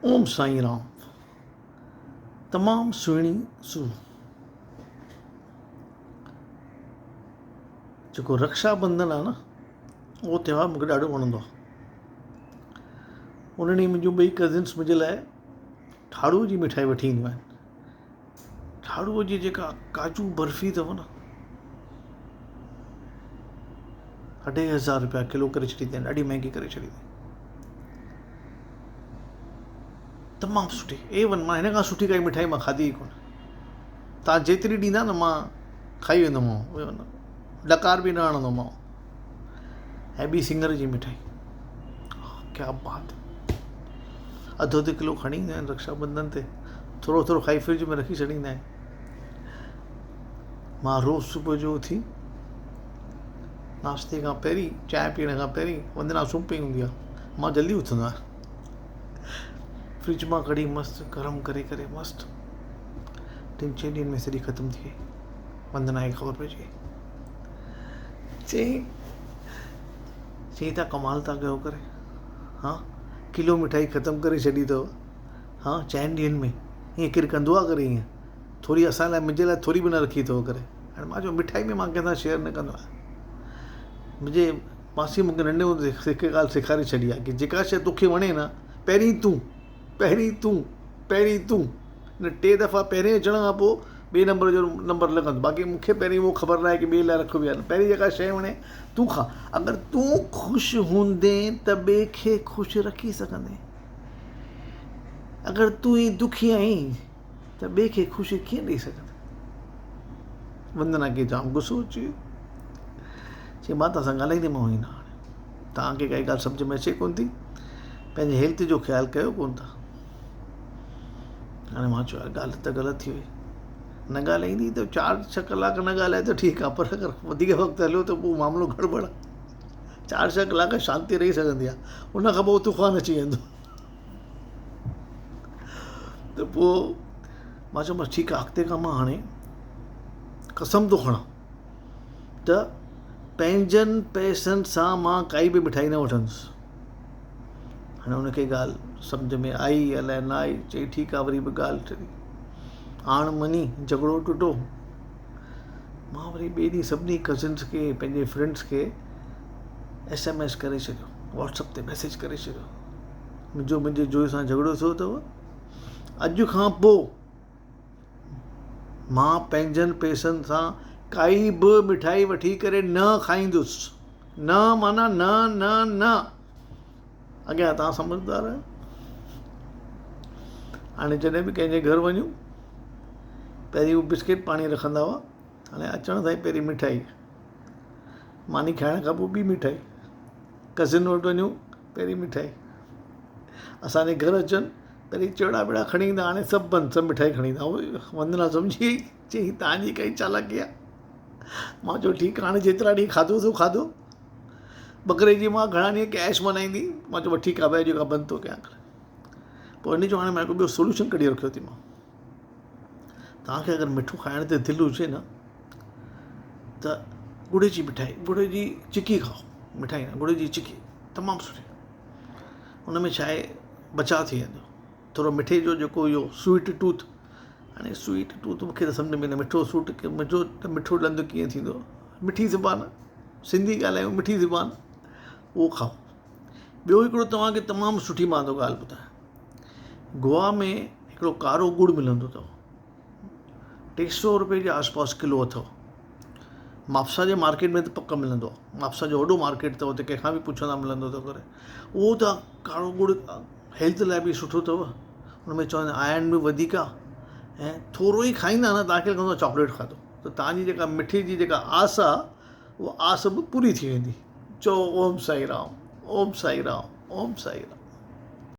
ओम साईं राम। तमामु सुहिणी जेको रक्षाबंधन आहे न, उहो त्योहारु मूंखे ॾाढो वणंदो आहे। उन ॾींहुं मुंहिंजूं ॿई कज़िन्स मुंहिंजे लाइ ठाड़ूअ जी मिठाई वठी ईंदियूं आहिनि। ठाड़ूअ जी जेका काजू बर्फ़ी अथव न, 2500 रुपया किलो करे छॾींदा आहिनि, ॾाढी महांगी करे छॾींदा आहिनि। तमामु सुठी A1। मां हिन खां सुठी काई मिठाई मां खाधी ई कोन। तव्हां जेतिरी ॾींदा न मां खाई वेंदोमांव, डकार बि न हणंदोमांव। ऐं ॿी सिङर जी मिठाई, क्या बात। अधु किलो खणी ईंदा आहिनि रक्षाबंधन ते, थोरो थोरो खाई फ्रिज में रखी छॾींदा आहिनि। मां रोज़ु सुबुह जो उथी नाश्ते खां पहिरीं, चांहि पीअण खां पहिरीं, वंदना सुम्ही पई हूंदी आहे, मां जल्दी उथंदो आहियां। फ्रिज मां कढी मस्तु गरम करे करे मस्तु 3-4 ॾींहंनि में सॼी ख़तमु थी वई। वंदना खे ख़बर पइजी वई, चई था कमाल था कयो करे, हाँ किलो मिठाई ख़तमु करे छॾी अथव, हाँ 4 ॾींहंनि में। ईअं केरु कंदो आहे करे ईअं? थोरी असां लाइ, मुंहिंजे लाइ थोरी बि न रखी अथव करे। हाणे मां चयो मिठाई में मां कंहिंसां शेयर न कंदो आहियां। मुंहिंजे मासी मूंखे नंढे हूंदे हिकु ॻाल्हि सेखारे छॾी आहे कि जेका शइ तोखे वणे न, पहिरीं तूं न 3 दफ़ा पहिरें अचण खां पोइ ॿिए नंबर जो नंबर लॻंदो। बाक़ी मूंखे पहिरीं उहो ख़बर न आहे कि ॿिए लाइ रखिबी आहे। पहिरीं जेका शइ वणे तूं खा। अगरि तूं ख़ुशि हूंदे त ॿिए खे ख़ुशि रखी सघंदे। अगरि तूं ई दुखी आहीं त ॿिए खे ख़ुशी कीअं ॾेई सघंदे? वंदना खे जाम गुस्सो अची वियो। चई मां तव्हां सां ॻाल्हाईंदीमांव ई न। हाणे तव्हांखे काई ॻाल्हि सम्झ में अचे कोन थी, पंहिंजे हेल्थ जो ख़्यालु कयो कोन था। हाणे मां चयो ॻाल्हि त ग़लति थी वई। न ॻाल्हाईंदी त 4-6 कलाक न ॻाल्हाए त ठीकु आहे, पर अगरि वधीक वक़्तु हलियो त पोइ मामिलो गड़बड़ आहे। 4-6 कलाक शांती रही सघंदी आहे, उन खां पोइ तूफ़ान अची वेंदो। त पोइ मां चयोमांसि ठीकु आहे, अॻिते खां मां हाणे कसम थो खणां त पंहिंजनि पैसनि सां मां काई बि मिठाई न वठंदुसि। हाणे हुनखे ॻाल्हि सम्झ में आई अलाए न आई, चई ठीकु आहे, वरी बि ॻाल्हि चई आण मनी, झगड़ो टुटो। मां वरी ॿिए ॾींहुं सभिनी कज़िन्स खे, पंहिंजे फ्रेंड्स खे SMS करे छॾियो, WhatsApp ते मैसेज करे छॾियो, मुंहिंजे जोइ सां झगड़ो थियो अथव। अॼु खां पोइ मां पंहिंजनि पैसनि सां काई बि मिठाई वठी करे न खाईंदुसि। न माना न न न। अॻियां तव्हां सम्झदार आहियो। हाणे जॾहिं बि कंहिंजे घर वञूं, पहिरीं उहो बिस्किट पाणी रखंदा हुआ, हाणे अचण ताईं पहिरीं मिठाई, मानी खाइण खां पोइ ॿी मिठाई, कज़िन वटि वञूं पहिरीं मिठाई, असांजे घर अचनि पहिरीं चिड़ा विड़ा खणी ईंदा, हाणे सभु बंदि, सभु मिठाई खणी ईंदा। वंदना सम्झी वई, चई तव्हांजी काई चालाकी आहे। मां चयो ठीकु आहे, हाणे जेतिरा ॾींहं खाधो सो खाधो। बकरे जी मां घणा ॾींहं कैश मनाईंदी। मां चयो ठीकु आहे भाई, जेका बंदि थो कयां करे। पोइ इन जो हाणे मां हिकु ॿियो सोल्यूशन कढी रखियो थी मां। तव्हांखे अगरि मिठो खाइण ते दिलि हुजे न, त गुड़ जी मिठाई, गुड़ जी चिकी खाओ। मिठाई न, गुड़ जी चिकी तमामु सुठी। हुन में छा आहे, बचाव थी वेंदो थोरो मिठे जो, जेको इहो स्वीट टूथ। हाणे स्वीट टूथ मूंखे त सम्झ में न, मिठो मिठो ॾंदु कीअं थींदो? मिठी ज़ुबान, सिंधी ॻाल्हायूं, मिठी ज़ुबान, उहो खाओ। ॿियो हिकिड़ो तव्हांखे तमामु सुठी मां थो ॻाल्हि ॿुधायां। गोवा में हिकिड़ो कारो गुड़ मिलंदो अथव, 300 रुपए जे आसपास किलो अथव। मापसा जे मार्केट में त पक मिलंदो आहे। मापसा जो वॾो मार्केट अथव, हुते कंहिंखां बि पुछंदा मिलंदो अथव करे। उहो त कारो गुड़ हेल्थ लाइ बि सुठो अथव। हुन में चवंदा आयरन बि वधीक आहे, ऐं थोरो ई खाईंदा न, तव्हांखे लॻंदो चॉकलेट खाधो। त तव्हांजी जेका मिठी जी जेका आस आहे, उहा आस बि पूरी थी वेंदी। चओ ओम साईं राम, ओम साईं राम, ओम साईं राम।